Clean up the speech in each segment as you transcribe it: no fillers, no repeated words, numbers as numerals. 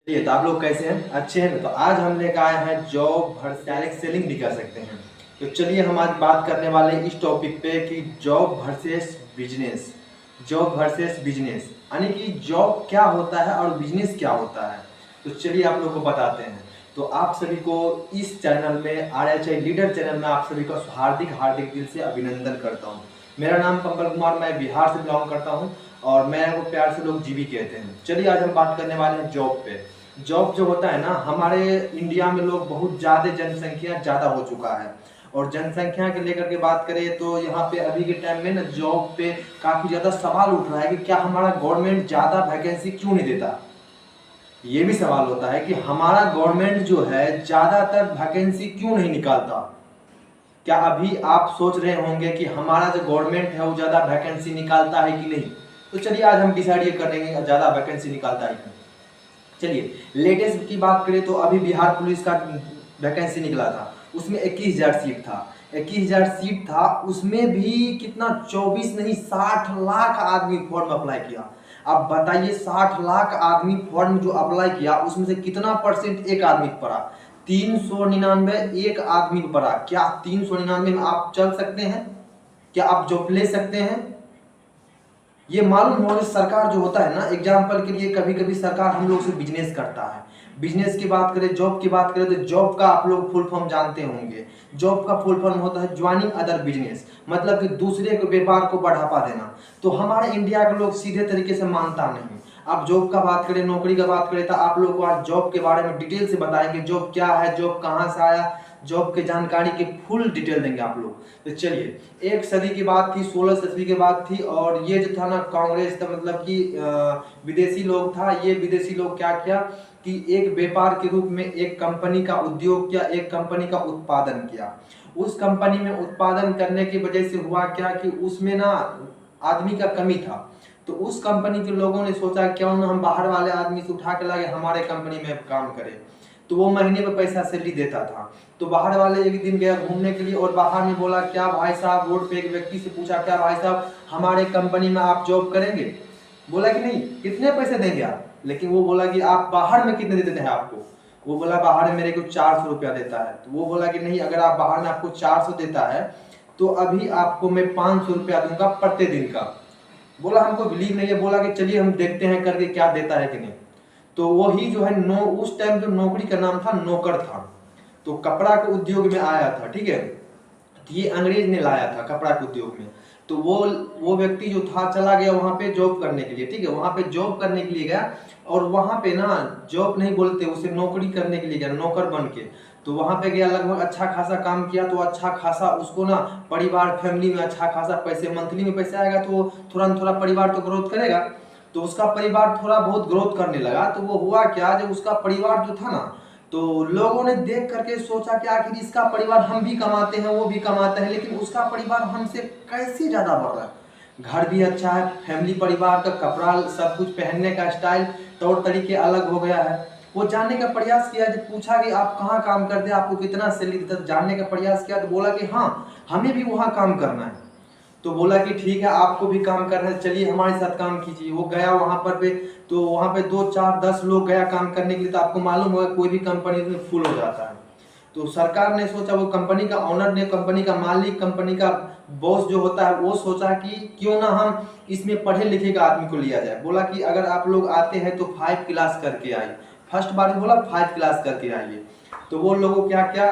ये तो आप लोग कैसे हैं? अच्छे हैं ना? तो आज हम लेकर आए हैं जॉब वर्सेस डायरेक्ट सेलिंग भी कर सकते हैं। तो चलिए हम आज बात करने वाले हैं इस टॉपिक पे कि job versus business. Job versus business यानी कि जॉब क्या होता है और बिजनेस क्या होता है। तो चलिए आप लोग को बताते हैं। तो आप सभी को इस चैनल में RHI लीडर चैनल में आप सभी का हार्दिक हार्दिक दिल से अभिनंदन करता हूँ। मेरा नाम कमल कुमार, मैं बिहार से बिलोंग करता हूँ और मैं वो प्यार से लोग जीवी कहते हैं। चलिए आज हम बात करने वाले हैं जॉब पे। जॉब जो होता है ना, हमारे इंडिया में लोग बहुत ज़्यादा जनसंख्या ज़्यादा हो चुका है और जनसंख्या के लेकर के बात करें तो यहाँ पे अभी के टाइम में ना जॉब पे काफ़ी ज़्यादा सवाल उठ रहा है कि क्या हमारा गवर्नमेंट ज़्यादा वैकेंसी क्यों नहीं देता। ये भी सवाल होता है कि हमारा गवर्नमेंट जो है ज़्यादातर वैकेंसी क्यों नहीं निकालता। क्या अभी आप सोच रहे होंगे कि हमारा जो गवर्नमेंट है वो ज़्यादा वैकेंसी निकालता है कि नहीं। तो चलिए आज हम डिसाइड ये कर लेंगे ज़्यादा वैकेंसी निकालता है कि नहीं। चलिए लेटेस्ट की बात करें तो अभी बिहार पुलिस का वैकेंसी निकला था, उसमें 21,000 सीट था। 21,000 सीट था, उसमें भी कितना 24 नहीं 60 लाख आदमी फॉर्म अप्लाई किया। अब बताइए 60 लाख आदमी फॉर्म जो अप्लाई किया उसमें से कितना परसेंट एक आदमी को पड़ा। 399 एक आदमी को पड़ा। क्या 399 में आप चल सकते हैं? क्या आप जॉब ले सकते हैं? ये मालूम हो कि सरकार जो होता है ना, एग्जाम्पल के लिए कभी कभी सरकार हम लोग से बिजनेस करता है। बिजनेस की बात करें, जॉब की बात करें तो जॉब का आप लोग फुल फॉर्म जानते होंगे। जॉब का फुल फॉर्म होता है ज्वाइनिंग अदर बिजनेस, मतलब कि दूसरे के व्यापार को बढ़ावा देना। तो हमारे इंडिया के लोग सीधे तरीके से मानता नहीं। आप जॉब का बात करें, नौकरी का बात करें तो आप लोग को आज जॉब के बारे में डिटेल से बताएंगे। जॉब क्या है, जॉब कहाँ से आया, जॉब की जानकारी की फुल डिटेल देंगे आप लोग। तो चलिए, एक सदी की बात थी, 16 सदी की बात थी और ये जो था ना कांग्रेस था, मतलब कि विदेशी लोग था। ये विदेशी लोग क्या किया कि एक व्यापार के रूप में एक कंपनी का उद्योग किया, एक कंपनी का उत्पादन किया। उस कंपनी में उत्पादन करने की वजह से हुआ क्या कि उसमें ना आदमी का कमी था। तो उस कंपनी के लोगों ने सोचा क्यों ना हम बाहर वाले आदमी से उठा के लाके हमारे कंपनी में काम करें। तो वो महीने में पैसा सैलरी देता था। तो बाहर वाले एक दिन गया घूमने के लिए और बाहर में बोला क्या भाई साहब, रोड पे एक व्यक्ति से पूछा क्या भाई साहब हमारे कंपनी में आप जॉब करेंगे? बोला कि नहीं, कितने पैसे देंगे आप? लेकिन वो बोला कि आप बाहर में कितने देते हैं आपको? वो बोला बाहर में मेरे को 400 रुपया देता है। तो वो बोला कि नहीं, अगर आप बाहर में आपको 400 देता है तो अभी आपको मैं 500 रुपया दूंगा प्रति दिन का। बोला हमको बिलीव नहीं है। बोला कि चलिए हम देखते हैं करके क्या देता है कि नहीं। तो वही जो है उस टाइम जो नौकरी का नाम था नौकर था। तो कपड़ा के उद्योग में आया था, ठीक है। तो ये अंग्रेज ने लाया था कपड़ा के उद्योग में। तो वो व्यक्ति जो था चला गया वहां पे जॉब करने के लिए, ठीक है। वहां पे जॉब करने के लिए गया और वहां पे ना जॉब नहीं बोलते उसे, नौकरी करने के लिए गया, नौकर बन के। तो वहां पे गया, लगभग अच्छा खासा काम किया तो अच्छा खासा उसको ना परिवार फैमिली में अच्छा खासा पैसे, मंथली में पैसे आएगा तो तुरंत थोड़ा परिवार तो ग्रोथ करेगा। तो उसका परिवार थोड़ा बहुत ग्रोथ करने लगा। तो वो हुआ क्या, जब उसका परिवार जो था ना, तो लोगों ने देख करके सोचा कि आखिर इसका परिवार, हम भी कमाते हैं वो भी कमाते हैं लेकिन उसका परिवार हमसे कैसे ज्यादा बढ़ रहा है। घर भी अच्छा है, फैमिली परिवार का कपड़ा सब कुछ, पहनने का स्टाइल तौर तरीके अलग हो गया है। वो जानने का प्रयास किया, जब पूछा कि आप कहाँ काम करते हैं, आपको कितना सैलरी देता है, जानने का प्रयास किया तो बोला कि हाँ हमें भी वहाँ काम करना है। तो बोला कि ठीक है आपको भी काम करना है, चलिए हमारे साथ काम कीजिए। वो गया वहां पर पे, तो वहां पे 2 4 10 लोग गया काम करने के लिए। तो आपको मालूम होगा कोई भी कंपनी में फुल हो जाता है। तो सरकार ने सोचा, वो कंपनी का ओनर ने, कंपनी का मालिक, कंपनी का बॉस जो होता है वो सोचा कि क्यों ना हम इसमें पढ़े लिखे का आदमी को लिया जाए। बोला कि अगर आप लोग आते हैं तो 5 क्लास करके आइए। फर्स्ट बार बोला 5 क्लास करके आइए। तो वो लोगों क्या क्या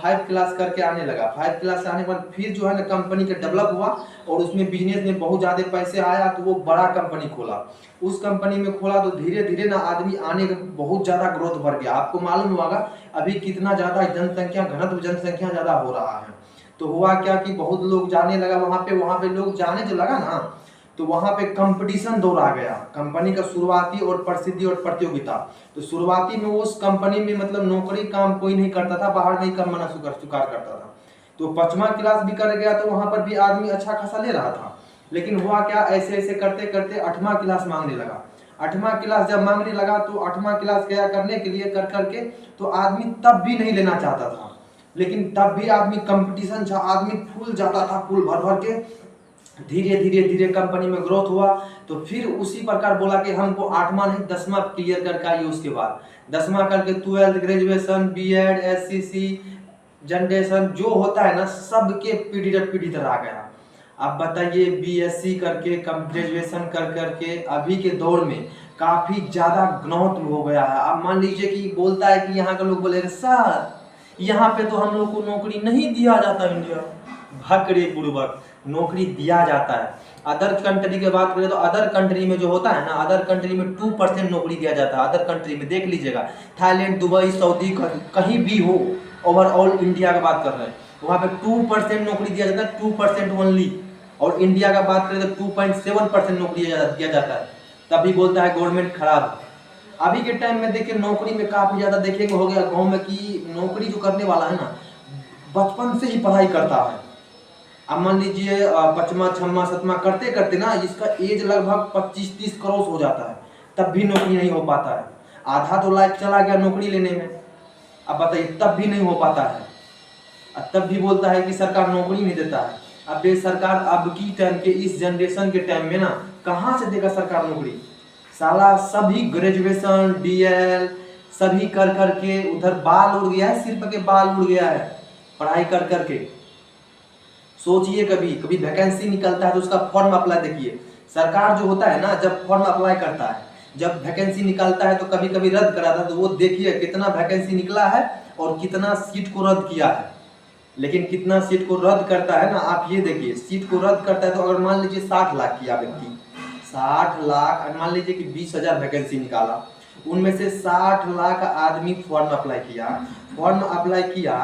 5 क्लास करके आने लगा। 5 क्लास से आने के बाद फिर जो है ना कंपनी का डेवलप हुआ और उसमें बिजनेस में बहुत ज़्यादा पैसे आया तो वो बड़ा कंपनी खोला। उस कंपनी में खोला तो धीरे धीरे ना आदमी आने का बहुत ज़्यादा ग्रोथ बढ़ गया। आपको मालूम होगा अभी कितना ज़्यादा जनसंख्या, घनत्व जनसंख्या ज़्यादा हो रहा है। तो हुआ क्या कि बहुत लोग जाने लगा वहाँ पे लोग जाने जो लगा ना, तो वहां पे कंपटीशन दौर आ गया। कंपनी का शुरुआती और प्रसिद्धि और प्रतियोगिता। तो शुरुआती में उस कंपनी में मतलब नौकरी काम कोई नहीं करता था, बाहर में ही कमाना स्वीकार करता था। तो 5वां क्लास भी कर गया तो वहां पर भी आदमी अच्छा खासा ले रहा था। लेकिन हुआ क्या, ऐसे ऐसे करते करते 8वां क्लास मांगने लगा। 8वां क्लास जब मांगने लगा तो 8वां क्लास गया करने के लिए कर करके तो आदमी तब भी नहीं लेना चाहता था। लेकिन तब भी आदमी कंपटीशन था, आदमी फुल जाता था फुल भर भर के धीरे धीरे धीरे कंपनी में ग्रोथ हुआ, तो फिर उसी प्रकार बोला कि हमको 8वां नहीं 10वां क्लियर करके आइए। उसके बाद 10वां करके 12th graduation, BEd, SCC, generation जो होता है ना, सबके पीढ़ी दर पीढ़ी तर आ गया। अब बताइए, बीएससी करके ग्रेजुएशन कर करके अभी के दौर में काफी ज्यादा ग्रोथ हो गया है। अब मान लीजिए कि बोलता है कि यहाँ के लोग बोले सर यहाँ पे तो हम लोग को नौकरी नहीं दिया जाता इंडिया। भकरे पूर्वक नौकरी दिया जाता है। अदर कंट्री की बात करें तो अदर कंट्री में जो होता है ना, अदर कंट्री में 2% नौकरी दिया जाता है। अदर कंट्री में देख लीजिएगा, थाईलैंड, दुबई, सऊदी, कहीं भी हो, ओवरऑल इंडिया का बात कर रहे हैं, वहाँ पे 2% नौकरी दिया जाता है, 2% ओनली। और इंडिया का बात करें तो 2.7% नौकरी दिया जाता है। तभी बोलता है गवर्नमेंट खराब है। अभी के टाइम में देखिए नौकरी में काफी ज्यादा देखने को हो गया गाँव में कि नौकरी जो करने वाला है ना, बचपन से ही पढ़ाई करता है। अब मान लीजिए 5वां 6वां 7वां करते करते ना इसका एज लगभग 25-30 क्रॉस हो जाता है, तब भी नौकरी नहीं हो पाता है। आधा तो लाइफ चला गया नौकरी लेने में, अब बताइए तब भी नहीं हो पाता है। तब भी बोलता है कि सरकार नौकरी नहीं देता है। अब ये सरकार अब की टाइम के इस जनरेशन के टाइम में ना कहाँ से देगा सरकार नौकरी? साला सभी ग्रेजुएशन, डीएल सभी कर करके उधर बाल उड़ गया है, सिर्फ के बाल उड़ गया है पढ़ाई कर करके। सोचिए, कभी कभी वैकेंसी निकलता है तो उसका फॉर्म अप्लाई देखिए। सरकार जो होता है ना, जब फॉर्म अप्लाई करता है, जब वैकेंसी निकलता है तो कभी कभी रद्द कराता है, तो वो देखिए कितना वैकेंसी निकला है और कितना सीट को रद्द किया है। लेकिन कितना सीट को रद्द करता है ना, आप ये देखिए, सीट को रद्द करता है तो अगर मान लीजिए 60 लाख किया व्यक्ति, 60 लाख, मान लीजिए कि 20,000 वैकेंसी निकाला, उनमें से 60 लाख आदमी फॉर्म अप्लाई किया। फॉर्म अप्लाई किया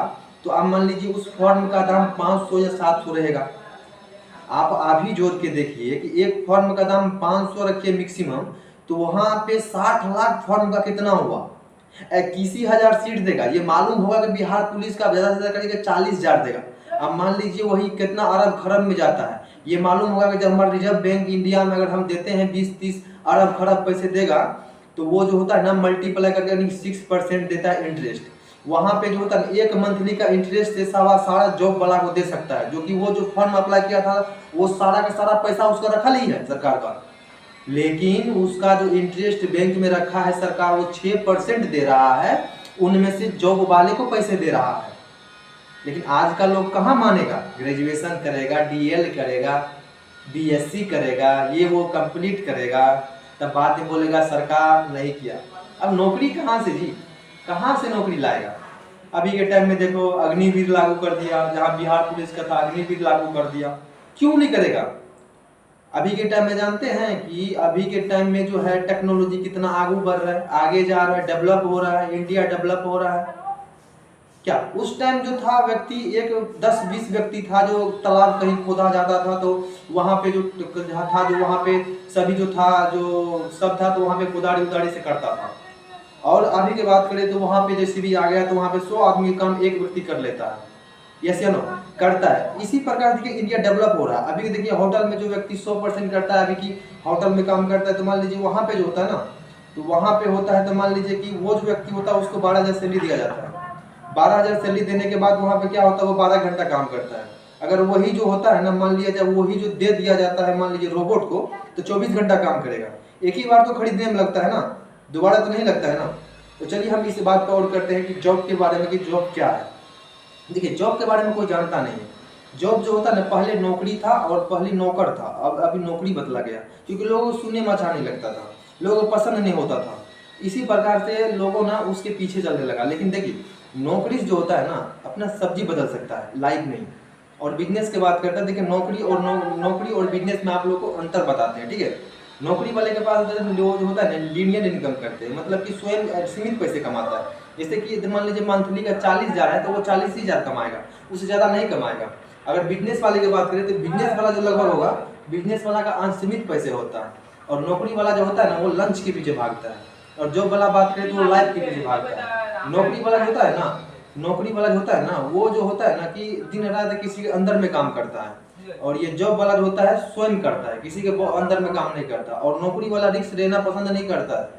तो आप मान लीजिए उस फॉर्म का दाम 500 या 700 रहेगा। आप अभी जोड़ के देखिए कि एक फॉर्म का दाम 500 रखिए मैक्सिमम, तो वहां पे 60 लाख फॉर्म का कितना हुआ? 21,000 सीट देगा। ये मालूम होगा कि बिहार पुलिस का ज्यादा से ज्यादा करेगा 40,000 देगा। अब मान लीजिए वही कितना अरब खरब में जाता है। ये मालूम होगा कि जब हमारा रिजर्व बैंक इंडिया में अगर हम देते हैं 20-30 अरब खरब पैसे देगा, तो वो जो होता है ना मल्टीप्लाई करके 6% देता है इंटरेस्ट। वहां पे जो होता है एक मंथली का इंटरेस्ट से सारा जॉब वाला को दे सकता है, जो कि वो जो फॉर्म अप्लाई किया था वो सारा का सारा पैसा उसका रखा ही है सरकार का। लेकिन उसका जो इंटरेस्ट बैंक में रखा है सरकार, वो 6% दे रहा है, उनमें से जॉब वाले को पैसे दे रहा है। लेकिन आज का लोग कहाँ मानेगा? ग्रेजुएशन करेगा, डीएल करेगा, बीएससी करेगा, ये वो कंप्लीट करेगा, तब बाद में बोलेगा सरकार नहीं किया। अब नौकरी कहाँ से जी, कहाँ से नौकरी लाएगा? अभी के टाइम में देखो अग्निवीर लागू कर दिया, जहाँ बिहार पुलिस का था अग्निवीर लागू कर दिया। क्यों नहीं करेगा? अभी के टाइम में जानते हैं कि अभी के टाइम में जो है टेक्नोलॉजी कितना आगे बढ़ रहा है, आगे जा रहा है, डेवलप हो रहा है, इंडिया डेवलप हो रहा है। क्या उस टाइम जो था व्यक्ति, एक 10-20 व्यक्ति था जो तालाब कहीं खोदा जाता था तो वहां पे जो था, जो वहां पे सभी जो था, जो सब था, तो वहां पे कुदाड़ी उदाड़ी से करता था। और अभी की बात करें तो वहां पे जैसे भी आ गया तो वहां पे 100 आदमी काम एक व्यक्ति कर लेता है, यस या नो, करता है। इसी प्रकार देखिए इंडिया डेवलप हो रहा है। अभी देखिए होटल में जो व्यक्ति 100% करता है, अभी की होटल में काम करता है, तो मान लीजिए वहां पे जो होता है ना, तो वहां पे होता है तो मान लीजिए कि वो जो व्यक्ति होता है उसको 12,000 सैलरी दिया जाता है। 12,000 सैलरी देने के बाद वहां पे क्या होता है, वो 12 घंटा काम करता है। अगर वही जो होता है ना, मान लिया जब वही जो दे दिया जाता है मान लीजिए रोबोट को, तो 24 घंटा काम करेगा। एक ही बार तो खरीदने में लगता है ना, दोबारा तो नहीं लगता है ना। तो चलिए हम इस बात पर और करते हैं कि जॉब के बारे में, कि जॉब क्या है। देखिए जॉब के बारे में कोई जानता नहीं है। जॉब जो होता है ना, पहले नौकरी था और पहले नौकर था, अब अभी नौकरी बदला गया, क्योंकि लोगों को सुनने में अच्छा नहीं लगता था, लोगों को पसंद नहीं होता था। इसी प्रकार से लोगों ना उसके पीछे चलने लगा। लेकिन देखिए नौकरी जो होता है ना, अपना सब्जी बदल सकता है, लाइफ नहीं। और बिजनेस की बात करते हैं, देखिए नौकरी और बिजनेस में आप लोग को अंतर बताते हैं, ठीक है। नौकरी वाले के पास जो होता है ना, लीनियर इनकम करते हैं, मतलब कि स्वयं सीमित पैसे कमाता है। जैसे कि मान लीजिए मंथली का 40,000 है तो वो 40,000 कमाएगा, उससे ज़्यादा नहीं कमाएगा। अगर बिजनेस वाले की बात करें तो बिजनेस वाला जो लगभग होगा, बिजनेस वाला का असीमित पैसे होता है। और नौकरी वाला जो होता है ना, वो लंच के पीछे भागता है। और जॉब वाला बात करें तो वो लाइफ के पीछे भागता है। नौकरी वाला जो होता है ना, नौकरी वाला जो होता है ना, वो जो होता है ना कि दिन रात किसी के अंदर में काम करता है। और ये जॉब वाला जो होता है स्वयं करता है, किसी के अंदर में काम नहीं करता। और नौकरी वाला रिस्क लेना पसंद नहीं करता है,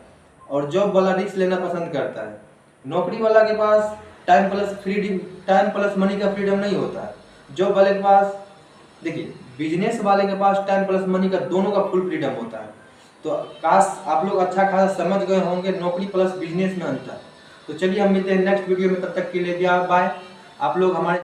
और जॉब वाला रिस्क लेना पसंद करता है। नौकरी वाला के पास टाइम प्लस मनी का फ्रीडम नहीं होता है। जॉब वाले के पास देखिए बिजनेस वाले के पास टाइम प्लस मनी का दोनों का फुल फ्रीडम होता है। तो काश आप लोग अच्छा खासा समझ गए होंगे नौकरी प्लस बिजनेस में अंतर। तो चलिए हम मिलते हैं नेक्स्ट वीडियो में, तब तक के लिए बाय। आप लोग हमारे